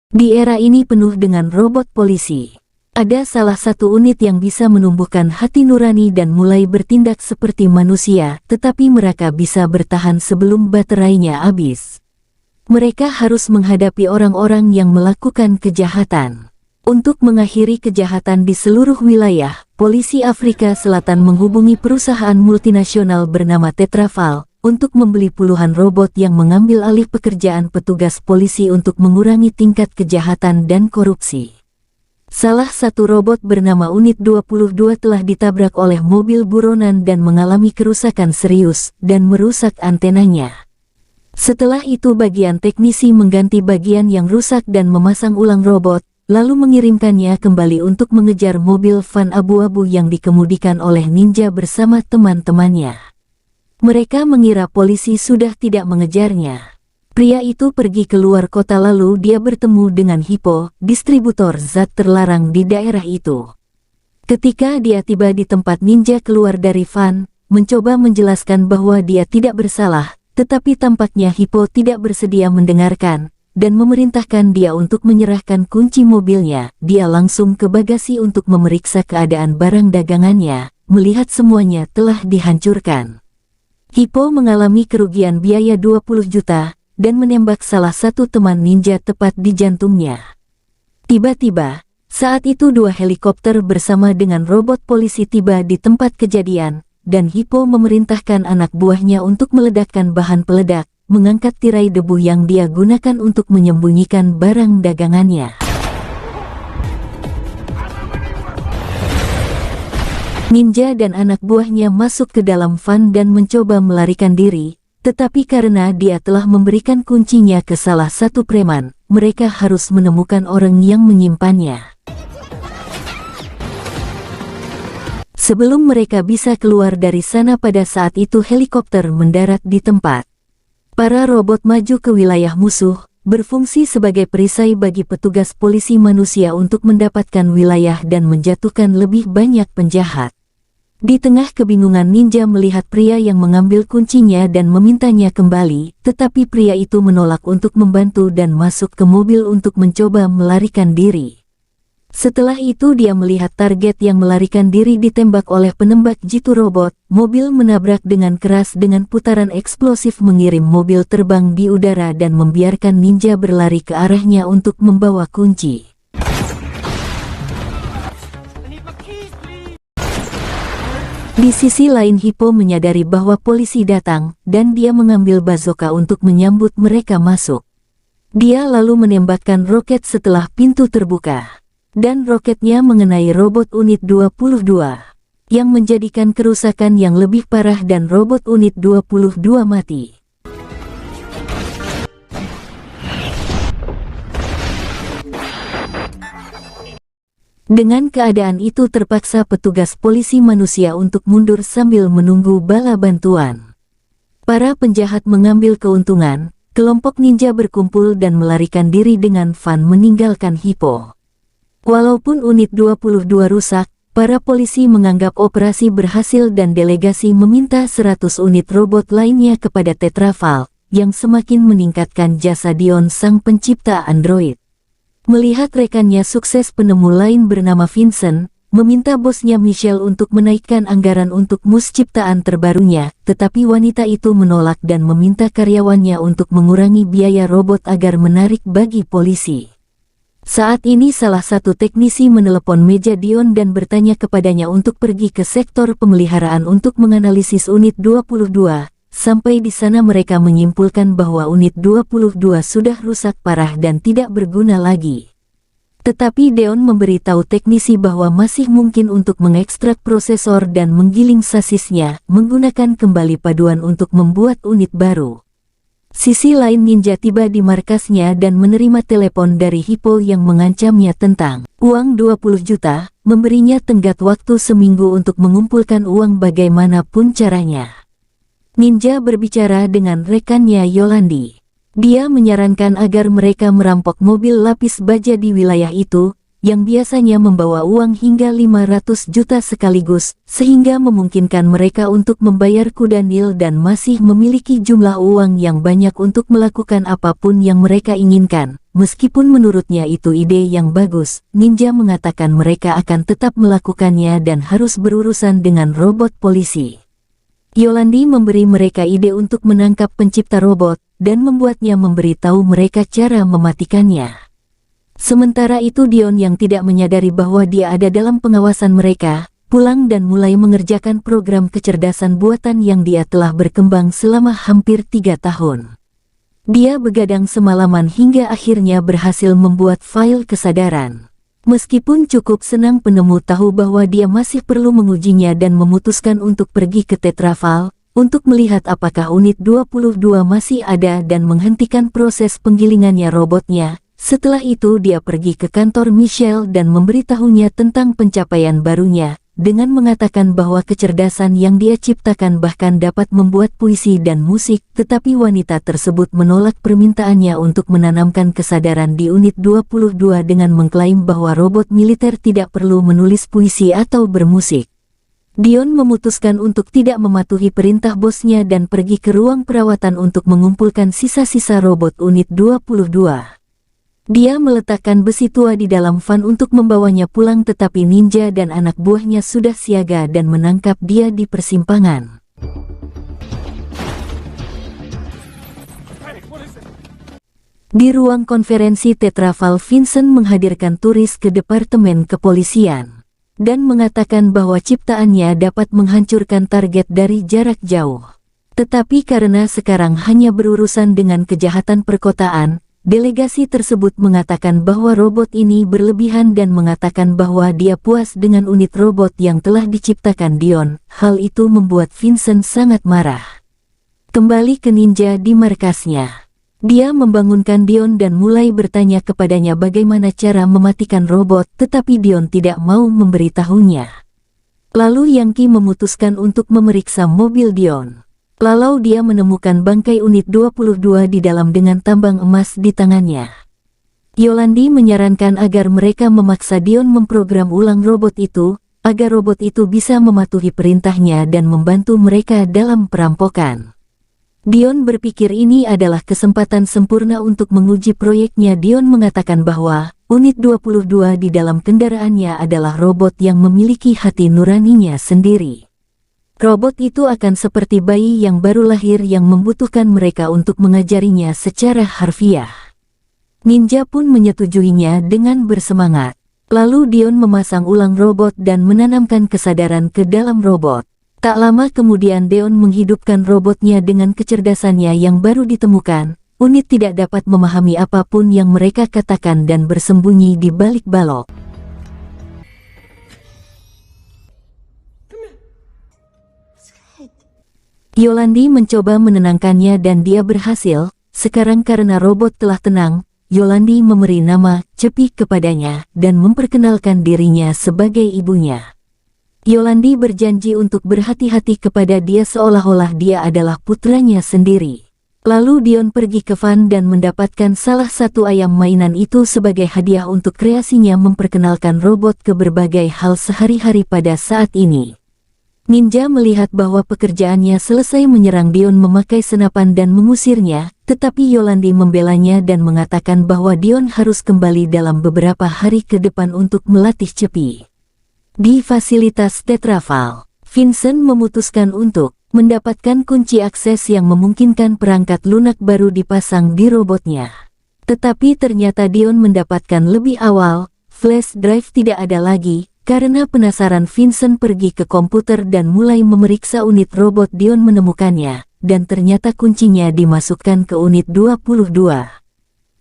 Di era ini penuh dengan robot polisi, ada salah satu unit yang bisa menumbuhkan hati nurani dan mulai bertindak seperti manusia, tetapi mereka bisa bertahan sebelum baterainya habis. Mereka harus menghadapi orang-orang yang melakukan kejahatan. Untuk mengakhiri kejahatan di seluruh wilayah, polisi Afrika Selatan menghubungi perusahaan multinasional bernama Tetraval untuk membeli puluhan robot yang mengambil alih pekerjaan petugas polisi untuk mengurangi tingkat kejahatan dan korupsi. Salah satu robot bernama Unit 22 telah ditabrak oleh mobil buronan dan mengalami kerusakan serius dan merusak antenanya. Setelah itu bagian teknisi mengganti bagian yang rusak dan memasang ulang robot, lalu mengirimkannya kembali untuk mengejar mobil van abu-abu yang dikemudikan oleh ninja bersama teman-temannya. Mereka mengira polisi sudah tidak mengejarnya. Pria itu pergi keluar kota lalu dia bertemu dengan Hippo, distributor zat terlarang di daerah itu. Ketika dia tiba di tempat ninja keluar dari van, mencoba menjelaskan bahwa dia tidak bersalah, tetapi tampaknya Hippo tidak bersedia mendengarkan, dan memerintahkan dia untuk menyerahkan kunci mobilnya. Dia langsung ke bagasi untuk memeriksa keadaan barang dagangannya, melihat semuanya telah dihancurkan. Hippo mengalami kerugian biaya 20 juta, dan menembak salah satu teman ninja tepat di jantungnya. Tiba-tiba, saat itu dua helikopter bersama dengan robot polisi tiba di tempat kejadian, dan Hippo memerintahkan anak buahnya untuk meledakkan bahan peledak, mengangkat tirai debu yang dia gunakan untuk menyembunyikan barang dagangannya. Ninja dan anak buahnya masuk ke dalam van dan mencoba melarikan diri, tetapi karena dia telah memberikan kuncinya ke salah satu preman, mereka harus menemukan orang yang menyimpannya. Sebelum mereka bisa keluar dari sana pada saat itu helikopter mendarat di tempat. Para robot maju ke wilayah musuh, berfungsi sebagai perisai bagi petugas polisi manusia untuk mendapatkan wilayah dan menjatuhkan lebih banyak penjahat. Di tengah kebingungan ninja melihat pria yang mengambil kuncinya dan memintanya kembali, tetapi pria itu menolak untuk membantu dan masuk ke mobil untuk mencoba melarikan diri. Setelah itu dia melihat target yang melarikan diri ditembak oleh penembak jitu robot, mobil menabrak dengan keras dengan putaran eksplosif mengirim mobil terbang di udara dan membiarkan ninja berlari ke arahnya untuk membawa kunci. Di sisi lain Hippo menyadari bahwa polisi datang, dan dia mengambil bazooka untuk menyambut mereka masuk. Dia lalu menembakkan roket setelah pintu terbuka. Dan roketnya mengenai robot Unit 22, yang menjadikan kerusakan yang lebih parah dan robot Unit 22 mati. Dengan keadaan itu terpaksa petugas polisi manusia untuk mundur sambil menunggu bala bantuan. Para penjahat mengambil keuntungan, kelompok ninja berkumpul dan melarikan diri dengan van meninggalkan Hippo. Walaupun Unit 22 rusak, para polisi menganggap operasi berhasil dan delegasi meminta 100 unit robot lainnya kepada Tetraval, yang semakin meningkatkan jasa Dion sang pencipta Android. Melihat rekannya sukses, penemu lain bernama Vincent meminta bosnya Michelle untuk menaikkan anggaran untuk mus ciptaan terbarunya, tetapi wanita itu menolak dan meminta karyawannya untuk mengurangi biaya robot agar menarik bagi polisi. Saat ini salah satu teknisi menelepon meja Dion dan bertanya kepadanya untuk pergi ke sektor pemeliharaan untuk menganalisis Unit 22. Sampai di sana mereka menyimpulkan bahwa Unit 22 sudah rusak parah dan tidak berguna lagi. Tetapi Dion memberitahu teknisi bahwa masih mungkin untuk mengekstrak prosesor dan menggiling sasisnya, menggunakan kembali paduan untuk membuat unit baru. Sisi lain ninja tiba di markasnya dan menerima telepon dari Hippo yang mengancamnya tentang uang 20 juta, memberinya tenggat waktu seminggu untuk mengumpulkan uang bagaimanapun caranya. Ninja berbicara dengan rekannya Yolandi. Dia menyarankan agar mereka merampok mobil lapis baja di wilayah itu, yang biasanya membawa uang hingga 500 juta sekaligus, sehingga memungkinkan mereka untuk membayar kuda Nil dan masih memiliki jumlah uang yang banyak untuk melakukan apapun yang mereka inginkan. Meskipun menurutnya itu ide yang bagus, Ninja mengatakan mereka akan tetap melakukannya dan harus berurusan dengan robot polisi. Yolandi memberi mereka ide untuk menangkap pencipta robot, dan membuatnya memberitahu mereka cara mematikannya. Sementara itu Dion yang tidak menyadari bahwa dia ada dalam pengawasan mereka, pulang dan mulai mengerjakan program kecerdasan buatan yang dia telah berkembang selama hampir 3 tahun. Dia begadang semalaman hingga akhirnya berhasil membuat file kesadaran. Meskipun cukup senang penemu tahu bahwa dia masih perlu mengujinya dan memutuskan untuk pergi ke Tetraval, untuk melihat apakah unit 22 masih ada dan menghentikan proses penggilingannya robotnya. Setelah itu dia pergi ke kantor Michelle dan memberitahunya tentang pencapaian barunya, dengan mengatakan bahwa kecerdasan yang dia ciptakan bahkan dapat membuat puisi dan musik, tetapi wanita tersebut menolak permintaannya untuk menanamkan kesadaran di unit 22 dengan mengklaim bahwa robot militer tidak perlu menulis puisi atau bermusik. Dion memutuskan untuk tidak mematuhi perintah bosnya dan pergi ke ruang perawatan untuk mengumpulkan sisa-sisa robot unit 22. Dia meletakkan besi tua di dalam van untuk membawanya pulang, tetapi Ninja dan anak buahnya sudah siaga dan menangkap dia di persimpangan. Di ruang konferensi Tetraval, Vincent menghadirkan turis ke Departemen Kepolisian dan mengatakan bahwa ciptaannya dapat menghancurkan target dari jarak jauh. Tetapi karena sekarang hanya berurusan dengan kejahatan perkotaan, delegasi tersebut mengatakan bahwa robot ini berlebihan dan mengatakan bahwa dia puas dengan unit robot yang telah diciptakan Dion. Hal itu membuat Vincent sangat marah. Kembali ke Ninja di markasnya, dia membangunkan Dion dan mulai bertanya kepadanya bagaimana cara mematikan robot, tetapi Dion tidak mau memberitahunya. Lalu Yangki memutuskan untuk memeriksa mobil Dion. Lalu dia menemukan bangkai unit 22 di dalam dengan tambang emas di tangannya. Yolandi menyarankan agar mereka memaksa Dion memprogram ulang robot itu, agar robot itu bisa mematuhi perintahnya dan membantu mereka dalam perampokan. Dion berpikir ini adalah kesempatan sempurna untuk menguji proyeknya. Dion mengatakan bahwa unit 22 di dalam kendaraannya adalah robot yang memiliki hati nuraninya sendiri. Robot itu akan seperti bayi yang baru lahir yang membutuhkan mereka untuk mengajarinya secara harfiah. Ninja pun menyetujuinya dengan bersemangat. Lalu Dion memasang ulang robot dan menanamkan kesadaran ke dalam robot. Tak lama kemudian Dion menghidupkan robotnya dengan kecerdasannya yang baru ditemukan. Unit tidak dapat memahami apapun yang mereka katakan dan bersembunyi di balik balok. Yolandi mencoba menenangkannya dan dia berhasil. Sekarang karena robot telah tenang, Yolandi memberi nama Cepi kepadanya dan memperkenalkan dirinya sebagai ibunya. Yolandi berjanji untuk berhati-hati kepada dia seolah-olah dia adalah putranya sendiri. Lalu Dion pergi ke van dan mendapatkan salah satu ayam mainan itu sebagai hadiah untuk kreasinya memperkenalkan robot ke berbagai hal sehari-hari pada saat ini. Ninja melihat bahwa pekerjaannya selesai menyerang Dion memakai senapan dan mengusirnya, tetapi Yolandi membelanya dan mengatakan bahwa Dion harus kembali dalam beberapa hari ke depan untuk melatih Cepi. Di fasilitas Tetraval, Vincent memutuskan untuk mendapatkan kunci akses yang memungkinkan perangkat lunak baru dipasang di robotnya. Tetapi ternyata Dion mendapatkan lebih awal, flash drive tidak ada lagi. Karena penasaran, Vincent pergi ke komputer dan mulai memeriksa unit robot. Dion menemukannya, dan ternyata kuncinya dimasukkan ke unit 22.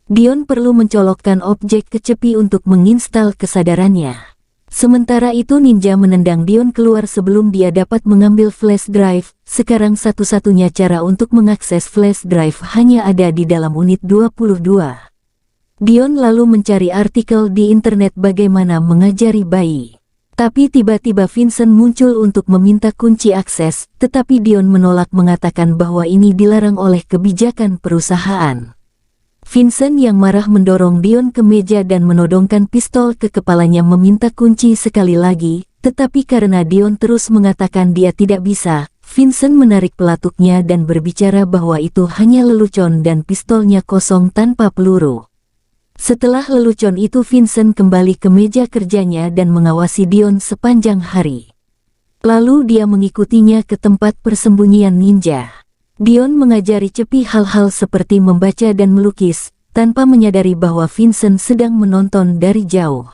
Dion perlu mencolokkan objek ke Cepi untuk menginstal kesadarannya. Sementara itu Ninja menendang Dion keluar sebelum dia dapat mengambil flash drive. Sekarang satu-satunya cara untuk mengakses flash drive hanya ada di dalam unit 22. Dion lalu mencari artikel di internet bagaimana mengajari bayi. Tapi tiba-tiba Vincent muncul untuk meminta kunci akses, tetapi Dion menolak mengatakan bahwa ini dilarang oleh kebijakan perusahaan. Vincent yang marah mendorong Dion ke meja dan menodongkan pistol ke kepalanya meminta kunci sekali lagi, tetapi karena Dion terus mengatakan dia tidak bisa, Vincent menarik pelatuknya dan berbicara bahwa itu hanya lelucon dan pistolnya kosong tanpa peluru. Setelah lelucon itu Vincent kembali ke meja kerjanya dan mengawasi Dion sepanjang hari. Lalu dia mengikutinya ke tempat persembunyian ninja. Dion mengajari Cepi hal-hal seperti membaca dan melukis, tanpa menyadari bahwa Vincent sedang menonton dari jauh.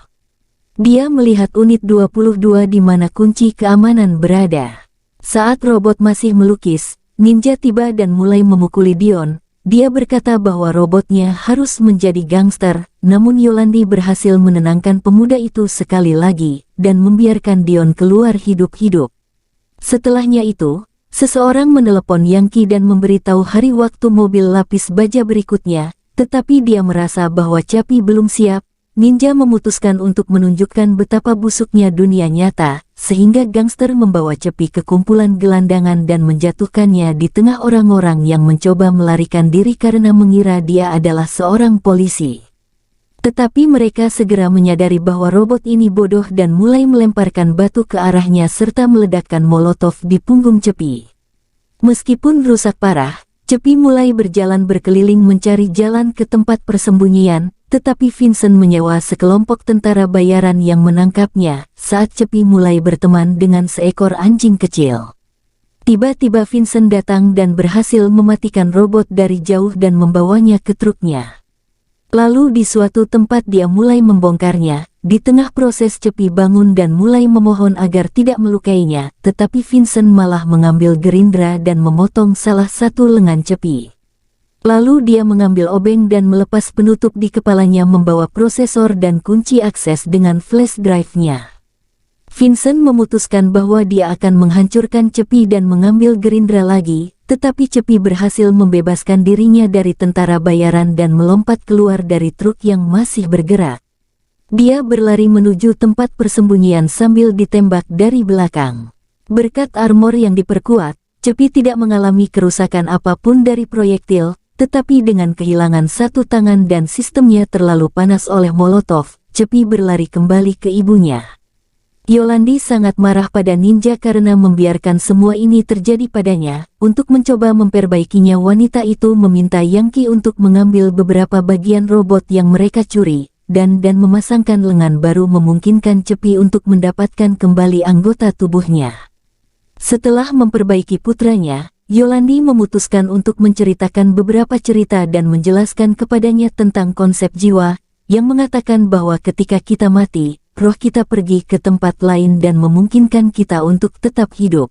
Dia melihat unit 22 di mana kunci keamanan berada. Saat robot masih melukis, ninja tiba dan mulai memukuli Dion. Dia berkata bahwa robotnya harus menjadi gangster, namun Yolandi berhasil menenangkan pemuda itu sekali lagi, dan membiarkan Dion keluar hidup-hidup. Setelahnya itu, seseorang menelepon Yankee dan memberitahu hari waktu mobil lapis baja berikutnya, tetapi dia merasa bahwa Cepi belum siap. Ninja memutuskan untuk menunjukkan betapa busuknya dunia nyata, sehingga gangster membawa Cepi ke kumpulan gelandangan dan menjatuhkannya di tengah orang-orang yang mencoba melarikan diri karena mengira dia adalah seorang polisi. Tetapi mereka segera menyadari bahwa robot ini bodoh dan mulai melemparkan batu ke arahnya serta meledakkan molotov di punggung Cepi. Meskipun rusak parah, Cepi mulai berjalan berkeliling mencari jalan ke tempat persembunyian, tetapi Vincent menyewa sekelompok tentara bayaran yang menangkapnya saat Cepi mulai berteman dengan seekor anjing kecil. Tiba-tiba Vincent datang dan berhasil mematikan robot dari jauh dan membawanya ke truknya. Lalu di suatu tempat dia mulai membongkarnya. Di tengah proses Cepi bangun dan mulai memohon agar tidak melukainya, tetapi Vincent malah mengambil gerindra dan memotong salah satu lengan Cepi. Lalu dia mengambil obeng dan melepas penutup di kepalanya membawa prosesor dan kunci akses dengan flash drive-nya. Vincent memutuskan bahwa dia akan menghancurkan Cepi dan mengambil gerindra lagi, tetapi Cepi berhasil membebaskan dirinya dari tentara bayaran dan melompat keluar dari truk yang masih bergerak. Dia berlari menuju tempat persembunyian sambil ditembak dari belakang. Berkat armor yang diperkuat, Cepi tidak mengalami kerusakan apapun dari proyektil, tetapi dengan kehilangan satu tangan dan sistemnya terlalu panas oleh molotov, Cepi berlari kembali ke ibunya. Yolandi sangat marah pada ninja karena membiarkan semua ini terjadi padanya. Untuk mencoba memperbaikinya, wanita itu meminta Yankee untuk mengambil beberapa bagian robot yang mereka curi, dan memasangkan lengan baru memungkinkan Cepi untuk mendapatkan kembali anggota tubuhnya. Setelah memperbaiki putranya, Yolandi memutuskan untuk menceritakan beberapa cerita dan menjelaskan kepadanya tentang konsep jiwa, yang mengatakan bahwa ketika kita mati, roh kita pergi ke tempat lain dan memungkinkan kita untuk tetap hidup.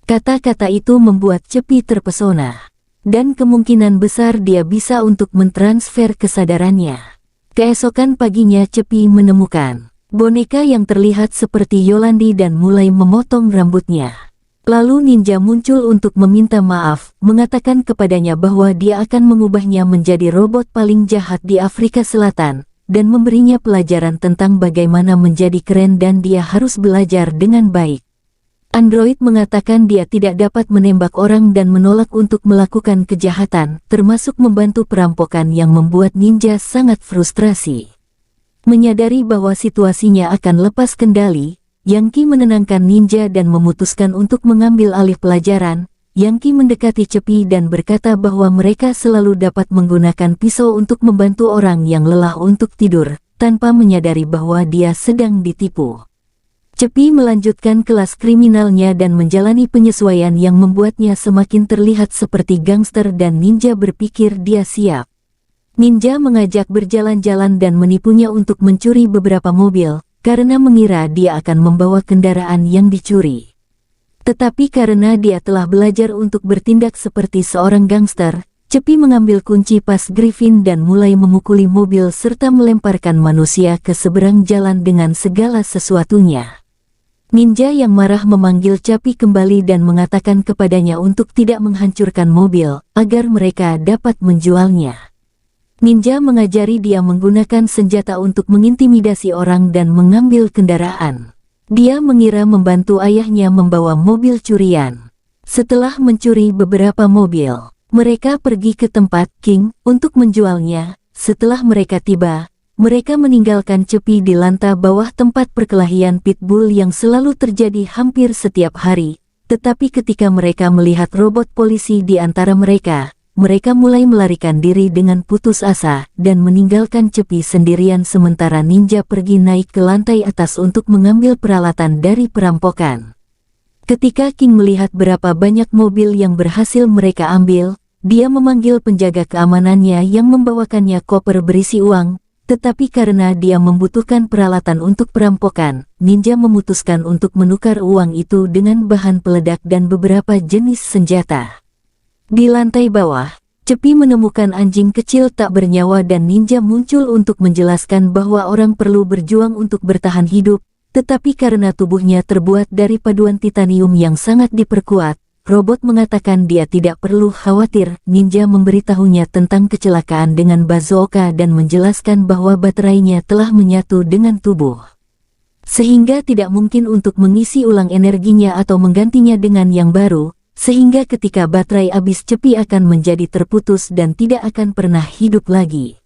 Kata-kata itu membuat Cepi terpesona, dan kemungkinan besar dia bisa untuk mentransfer kesadarannya. Keesokan paginya Cepi menemukan boneka yang terlihat seperti Yolandi dan mulai memotong rambutnya. Lalu ninja muncul untuk meminta maaf, mengatakan kepadanya bahwa dia akan mengubahnya menjadi robot paling jahat di Afrika Selatan, dan memberinya pelajaran tentang bagaimana menjadi keren dan dia harus belajar dengan baik. Android mengatakan dia tidak dapat menembak orang dan menolak untuk melakukan kejahatan, termasuk membantu perampokan yang membuat ninja sangat frustrasi. Menyadari bahwa situasinya akan lepas kendali, Yankee menenangkan ninja dan memutuskan untuk mengambil alih pelajaran. Yankee mendekati Cepi dan berkata bahwa mereka selalu dapat menggunakan pisau untuk membantu orang yang lelah untuk tidur, tanpa menyadari bahwa dia sedang ditipu. Cepi melanjutkan kelas kriminalnya dan menjalani penyesuaian yang membuatnya semakin terlihat seperti gangster dan ninja berpikir dia siap. Ninja mengajak berjalan-jalan dan menipunya untuk mencuri beberapa mobil, karena mengira dia akan membawa kendaraan yang dicuri. Tetapi karena dia telah belajar untuk bertindak seperti seorang gangster, Cepi mengambil kunci pas Griffin dan mulai memukuli mobil serta melemparkan manusia ke seberang jalan dengan segala sesuatunya. Ninja yang marah memanggil Cepi kembali dan mengatakan kepadanya untuk tidak menghancurkan mobil, agar mereka dapat menjualnya. Ninja mengajari dia menggunakan senjata untuk mengintimidasi orang dan mengambil kendaraan. Dia mengira membantu ayahnya membawa mobil curian. Setelah mencuri beberapa mobil, Mereka pergi ke tempat King untuk menjualnya. Setelah mereka tiba, mereka meninggalkan Cepi di lantai bawah tempat perkelahian pitbull yang selalu terjadi hampir setiap hari. Tetapi ketika mereka melihat robot polisi di antara mereka, mereka mulai melarikan diri dengan putus asa dan meninggalkan Cepi sendirian sementara ninja pergi naik ke lantai atas untuk mengambil peralatan dari perampokan. Ketika King melihat berapa banyak mobil yang berhasil mereka ambil, dia memanggil penjaga keamanannya yang membawakannya koper berisi uang, tetapi karena dia membutuhkan peralatan untuk perampokan, ninja memutuskan untuk menukar uang itu dengan bahan peledak dan beberapa jenis senjata. Di lantai bawah, Cepi menemukan anjing kecil tak bernyawa dan ninja muncul untuk menjelaskan bahwa orang perlu berjuang untuk bertahan hidup, tetapi karena tubuhnya terbuat dari paduan titanium yang sangat diperkuat, robot mengatakan dia tidak perlu khawatir. Ninja memberitahunya tentang kecelakaan dengan bazooka dan menjelaskan bahwa baterainya telah menyatu dengan tubuh, sehingga tidak mungkin untuk mengisi ulang energinya atau menggantinya dengan yang baru, sehingga ketika baterai habis Cepi akan menjadi terputus dan tidak akan pernah hidup lagi.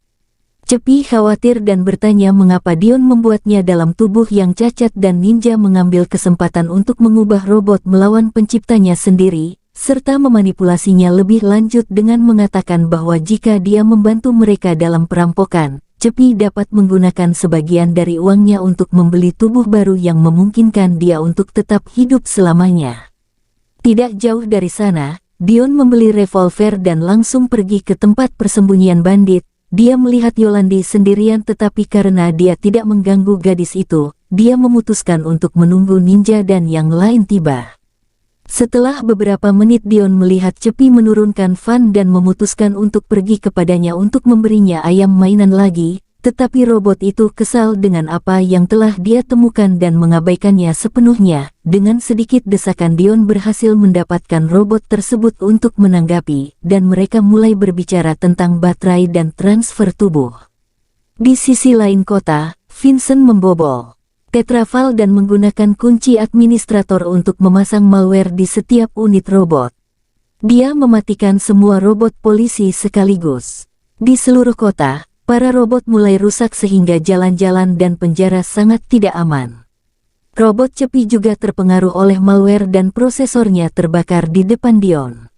Cepi khawatir dan bertanya mengapa Dion membuatnya dalam tubuh yang cacat dan ninja mengambil kesempatan untuk mengubah robot melawan penciptanya sendiri, serta memanipulasinya lebih lanjut dengan mengatakan bahwa jika dia membantu mereka dalam perampokan, Cepi dapat menggunakan sebagian dari uangnya untuk membeli tubuh baru yang memungkinkan dia untuk tetap hidup selamanya. Tidak jauh dari sana, Dion membeli revolver dan langsung pergi ke tempat persembunyian bandit. Dia melihat Yolandi sendirian tetapi karena dia tidak mengganggu gadis itu, dia memutuskan untuk menunggu ninja dan yang lain tiba. Setelah beberapa menit Dion melihat Cepi menurunkan Van dan memutuskan untuk pergi kepadanya untuk memberinya ayam mainan lagi, tetapi robot itu kesal dengan apa yang telah dia temukan dan mengabaikannya sepenuhnya. Dengan sedikit desakan Dion berhasil mendapatkan robot tersebut untuk menanggapi, dan mereka mulai berbicara tentang baterai dan transfer tubuh. Di sisi lain kota, Vincent membobol Tetraval dan menggunakan kunci administrator untuk memasang malware di setiap unit robot. Dia mematikan semua robot polisi sekaligus. Di seluruh kota, para robot mulai rusak sehingga jalan-jalan dan penjara sangat tidak aman. Robot Cepi juga terpengaruh oleh malware dan prosesornya terbakar di depan Dion.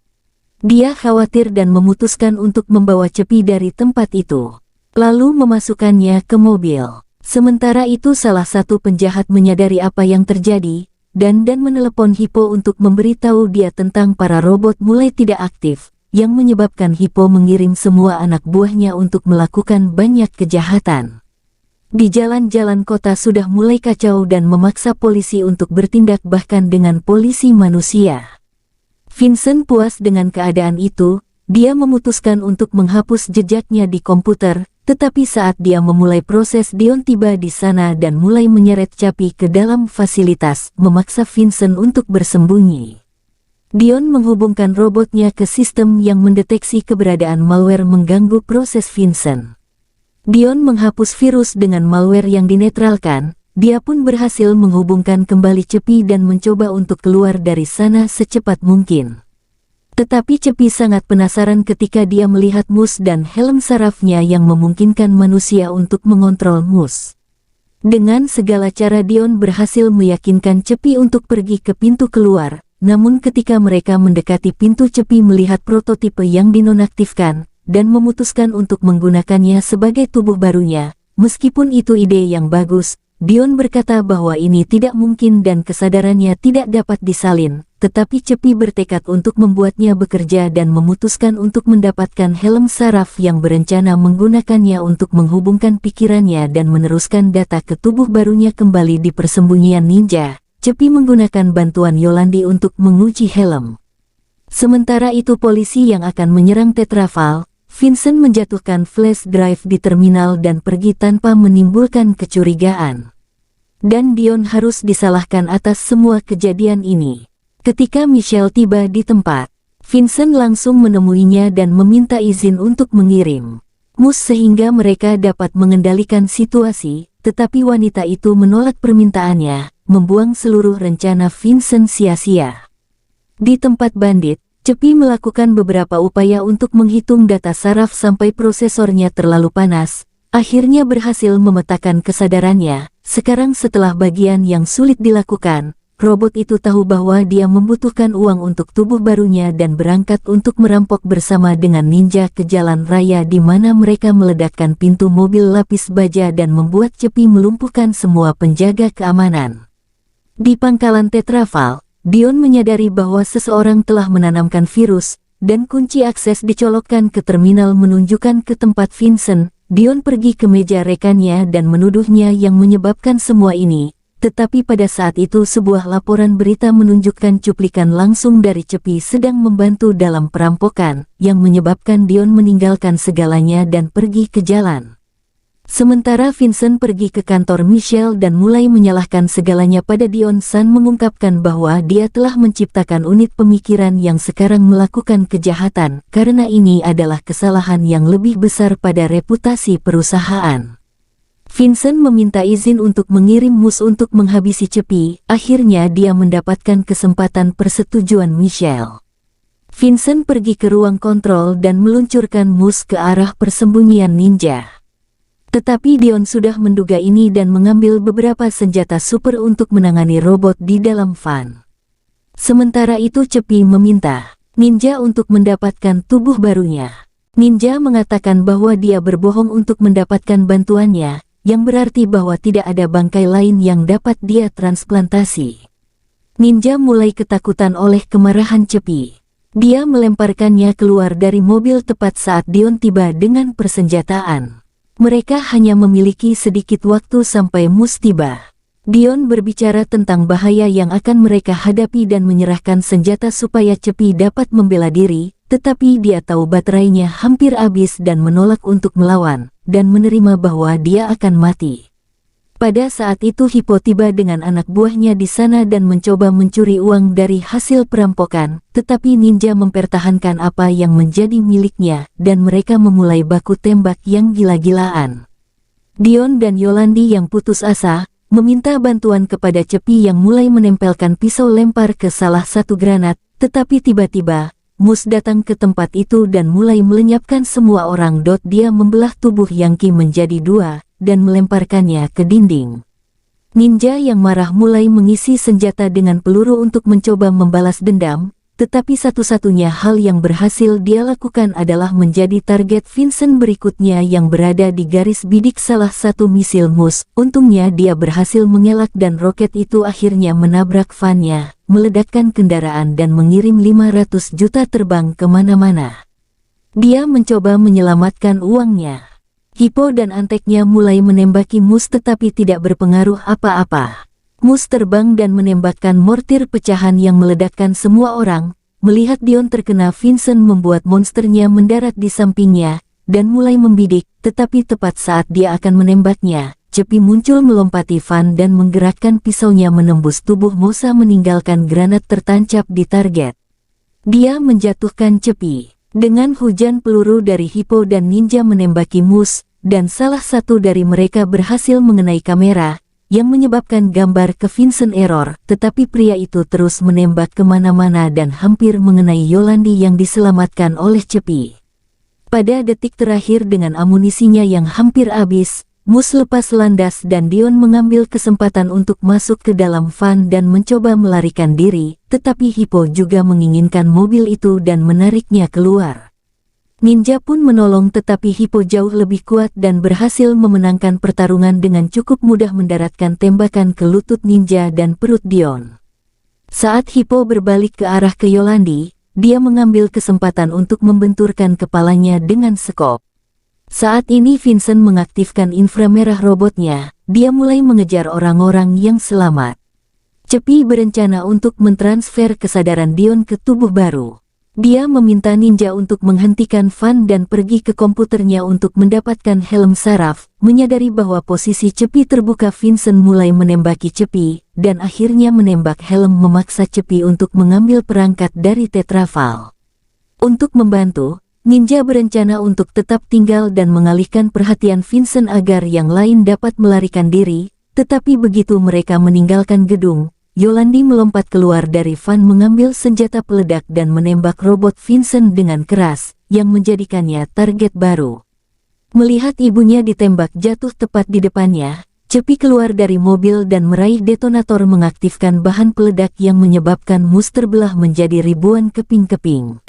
Dia khawatir dan memutuskan untuk membawa Cepi dari tempat itu, lalu memasukkannya ke mobil. Sementara itu salah satu penjahat menyadari apa yang terjadi, dan menelepon Hippo untuk memberitahu dia tentang para robot mulai tidak aktif, yang menyebabkan Hippo mengirim semua anak buahnya untuk melakukan banyak kejahatan. Di jalan-jalan kota sudah mulai kacau dan memaksa polisi untuk bertindak bahkan dengan polisi manusia. Vincent puas dengan keadaan itu, dia memutuskan untuk menghapus jejaknya di komputer, tetapi saat dia memulai proses Dion tiba di sana dan mulai menyeret Cepi ke dalam fasilitas, memaksa Vincent untuk bersembunyi. Dion menghubungkan robotnya ke sistem yang mendeteksi keberadaan malware mengganggu proses Vincent. Dion menghapus virus dengan malware yang dinetralkan, dia pun berhasil menghubungkan kembali Cepi dan mencoba untuk keluar dari sana secepat mungkin. Tetapi Cepi sangat penasaran ketika dia melihat mus dan helm sarafnya yang memungkinkan manusia untuk mengontrol mus. Dengan segala cara Dion berhasil meyakinkan Cepi untuk pergi ke pintu keluar, namun ketika mereka mendekati pintu Cepi melihat prototipe yang dinonaktifkan, dan memutuskan untuk menggunakannya sebagai tubuh barunya. Meskipun itu ide yang bagus, Dion berkata bahwa ini tidak mungkin dan kesadarannya tidak dapat disalin, tetapi Cepi bertekad untuk membuatnya bekerja dan memutuskan untuk mendapatkan helm saraf yang berencana menggunakannya untuk menghubungkan pikirannya dan meneruskan data ke tubuh barunya kembali di persembunyian ninja. Cepi menggunakan bantuan Yolandi untuk menguji helm. Sementara itu polisi yang akan menyerang Tetraval, Vincent menjatuhkan flash drive di terminal dan pergi tanpa menimbulkan kecurigaan. Dan Dion harus disalahkan atas semua kejadian ini. Ketika Michelle tiba di tempat, Vincent langsung menemuinya dan meminta izin untuk mengirim mus sehingga mereka dapat mengendalikan situasi, tetapi wanita itu menolak permintaannya, membuang seluruh rencana Vincent sia-sia. Di tempat bandit, Cepi melakukan beberapa upaya untuk menghitung data saraf sampai prosesornya terlalu panas, akhirnya berhasil memetakan kesadarannya. Sekarang setelah bagian yang sulit dilakukan, robot itu tahu bahwa dia membutuhkan uang untuk tubuh barunya dan berangkat untuk merampok bersama dengan ninja ke jalan raya di mana mereka meledakkan pintu mobil lapis baja dan membuat Cepi melumpuhkan semua penjaga keamanan. Di pangkalan Tetraval, Dion menyadari bahwa seseorang telah menanamkan virus, dan kunci akses dicolokkan ke terminal menunjukkan ke tempat Vincent. Dion pergi ke meja rekannya dan menuduhnya yang menyebabkan semua ini, tetapi pada saat itu sebuah laporan berita menunjukkan cuplikan langsung dari Cepi sedang membantu dalam perampokan, yang menyebabkan Dion meninggalkan segalanya dan pergi ke jalan. Sementara Vincent pergi ke kantor Michelle dan mulai menyalahkan segalanya pada Dion. San mengungkapkan bahwa dia telah menciptakan unit pemikiran yang sekarang melakukan kejahatan, karena ini adalah kesalahan yang lebih besar pada reputasi perusahaan. Vincent meminta izin untuk mengirim Mus untuk menghabisi Cepi. Akhirnya dia mendapatkan kesempatan persetujuan Michelle. Vincent pergi ke ruang kontrol dan meluncurkan Mus ke arah persembunyian ninja. Tetapi Dion sudah menduga ini dan mengambil beberapa senjata super untuk menangani robot di dalam van. Sementara itu Cepi meminta ninja untuk mendapatkan tubuh barunya. Ninja mengatakan bahwa dia berbohong untuk mendapatkan bantuannya, yang berarti bahwa tidak ada bangkai lain yang dapat dia transplantasi. Ninja mulai ketakutan oleh kemarahan Cepi. Dia melemparkannya keluar dari mobil tepat saat Dion tiba dengan persenjataan. Mereka hanya memiliki sedikit waktu sampai Mus tiba. Dion berbicara tentang bahaya yang akan mereka hadapi dan menyerahkan senjata supaya Cepi dapat membela diri, tetapi dia tahu baterainya hampir habis dan menolak untuk melawan, dan menerima bahwa dia akan mati. Pada saat itu Hippo tiba dengan anak buahnya di sana dan mencoba mencuri uang dari hasil perampokan, tetapi ninja mempertahankan apa yang menjadi miliknya, dan mereka memulai baku tembak yang gila-gilaan. Dion dan Yolandi yang putus asa, meminta bantuan kepada Cepi yang mulai menempelkan pisau lempar ke salah satu granat, tetapi tiba-tiba, Mus datang ke tempat itu dan mulai melenyapkan semua orang. Dia membelah tubuh Yangki menjadi dua, dan melemparkannya ke dinding. Ninja yang marah mulai mengisi senjata dengan peluru untuk mencoba membalas dendam, tetapi satu-satunya hal yang berhasil dia lakukan adalah menjadi target Vincent berikutnya yang berada di garis bidik salah satu misil Mus. Untungnya dia berhasil mengelak dan roket itu akhirnya menabrak vannya, meledakkan kendaraan dan mengirim 500 juta terbang kemana-mana. Dia mencoba menyelamatkan uangnya. Hippo dan anteknya mulai menembaki Mus tetapi tidak berpengaruh apa-apa. Mus terbang dan menembakkan mortir pecahan yang meledakkan semua orang. Melihat Dion terkena, Vincent membuat monsternya mendarat di sampingnya, dan mulai membidik, tetapi tepat saat dia akan menembaknya, Cepi muncul melompati van dan menggerakkan pisaunya menembus tubuh Mosa meninggalkan granat tertancap di target. Dia menjatuhkan Cepi. Dengan hujan peluru dari Hippo dan ninja menembaki Mus, dan salah satu dari mereka berhasil mengenai kamera, yang menyebabkan gambar ke Vincent error, tetapi pria itu terus menembak kemana-mana dan hampir mengenai Yolandi yang diselamatkan oleh Cepi. Pada detik terakhir dengan amunisinya yang hampir habis, Mus lepas landas dan Dion mengambil kesempatan untuk masuk ke dalam van dan mencoba melarikan diri, tetapi Hippo juga menginginkan mobil itu dan menariknya keluar. Ninja pun menolong tetapi Hippo jauh lebih kuat dan berhasil memenangkan pertarungan dengan cukup mudah mendaratkan tembakan ke lutut ninja dan perut Dion. Saat Hippo berbalik ke arah ke Yolandi, dia mengambil kesempatan untuk membenturkan kepalanya dengan sekop. Saat ini Vincent mengaktifkan inframerah robotnya, dia mulai mengejar orang-orang yang selamat. Cepi berencana untuk mentransfer kesadaran Dion ke tubuh baru. Dia meminta ninja untuk menghentikan van dan pergi ke komputernya untuk mendapatkan helm saraf. Menyadari bahwa posisi Cepi terbuka, Vincent mulai menembaki Cepi, dan akhirnya menembak helm memaksa Cepi untuk mengambil perangkat dari Tetraval. Untuk membantu, ninja berencana untuk tetap tinggal dan mengalihkan perhatian Vincent agar yang lain dapat melarikan diri, tetapi begitu mereka meninggalkan gedung, Yolandi melompat keluar dari van mengambil senjata peledak dan menembak robot Vincent dengan keras, yang menjadikannya target baru. Melihat ibunya ditembak jatuh tepat di depannya, Cepi keluar dari mobil dan meraih detonator mengaktifkan bahan peledak yang menyebabkan mus terbelah menjadi ribuan keping-keping.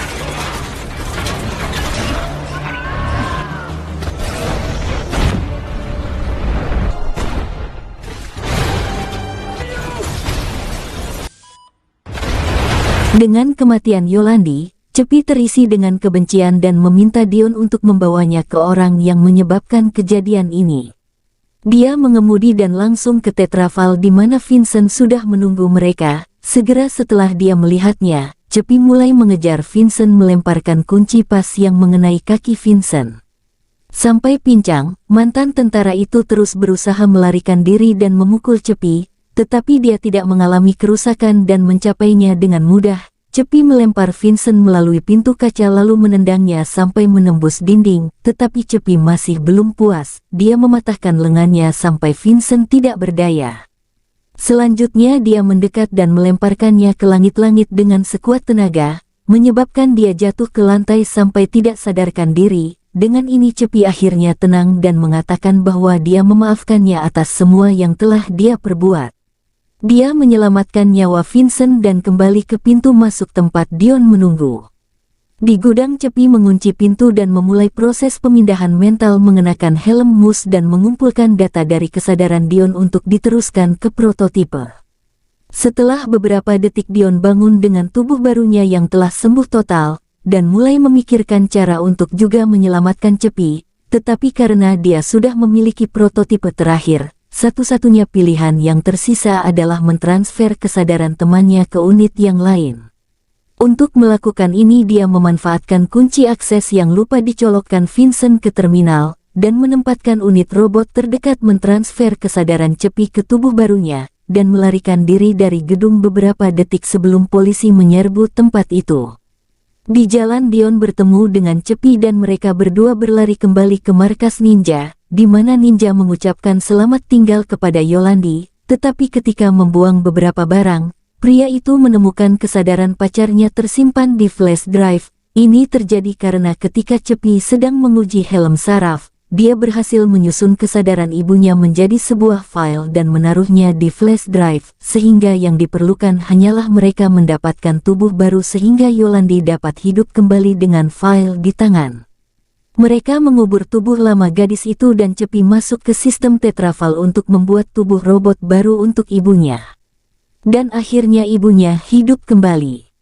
Dengan kematian Yolandi, Cepi terisi dengan kebencian dan meminta Dion untuk membawanya ke orang yang menyebabkan kejadian ini. Dia mengemudi dan langsung ke Tetraval di mana Vincent sudah menunggu mereka. Segera setelah dia melihatnya, Cepi mulai mengejar Vincent melemparkan kunci pas yang mengenai kaki Vincent. Sampai pincang, mantan tentara itu terus berusaha melarikan diri dan memukul Cepi, tetapi dia tidak mengalami kerusakan dan mencapainya dengan mudah. Cepi melempar Vincent melalui pintu kaca lalu menendangnya sampai menembus dinding, tetapi Cepi masih belum puas. Dia mematahkan lengannya sampai Vincent tidak berdaya. Selanjutnya dia mendekat dan melemparkannya ke langit-langit dengan sekuat tenaga, menyebabkan dia jatuh ke lantai sampai tidak sadarkan diri. Dengan ini Cepi akhirnya tenang dan mengatakan bahwa dia memaafkannya atas semua yang telah dia perbuat. Dia menyelamatkan nyawa Vincent dan kembali ke pintu masuk tempat Dion menunggu. Di gudang Cepi mengunci pintu dan memulai proses pemindahan mental mengenakan helm mus dan mengumpulkan data dari kesadaran Dion untuk diteruskan ke prototipe. Setelah beberapa detik Dion bangun dengan tubuh barunya yang telah sembuh total, dan mulai memikirkan cara untuk juga menyelamatkan Cepi, tetapi karena dia sudah memiliki prototipe terakhir, satu-satunya pilihan yang tersisa adalah mentransfer kesadaran temannya ke unit yang lain. Untuk melakukan ini dia memanfaatkan kunci akses yang lupa dicolokkan Vincent ke terminal, dan menempatkan unit robot terdekat mentransfer kesadaran Cepi ke tubuh barunya, dan melarikan diri dari gedung beberapa detik sebelum polisi menyerbu tempat itu. Di jalan Dion bertemu dengan Cepi dan mereka berdua berlari kembali ke markas ninja, di mana ninja mengucapkan selamat tinggal kepada Yolandi, tetapi ketika membuang beberapa barang, pria itu menemukan kesadaran pacarnya tersimpan di flash drive. Ini terjadi karena ketika Cepi sedang menguji helm saraf, dia berhasil menyusun kesadaran ibunya menjadi sebuah file dan menaruhnya di flash drive, sehingga yang diperlukan hanyalah mereka mendapatkan tubuh baru sehingga Yolandi dapat hidup kembali dengan file di tangan. Mereka mengubur tubuh lama gadis itu dan Cepi masuk ke sistem Tetraval untuk membuat tubuh robot baru untuk ibunya. Dan akhirnya ibunya hidup kembali.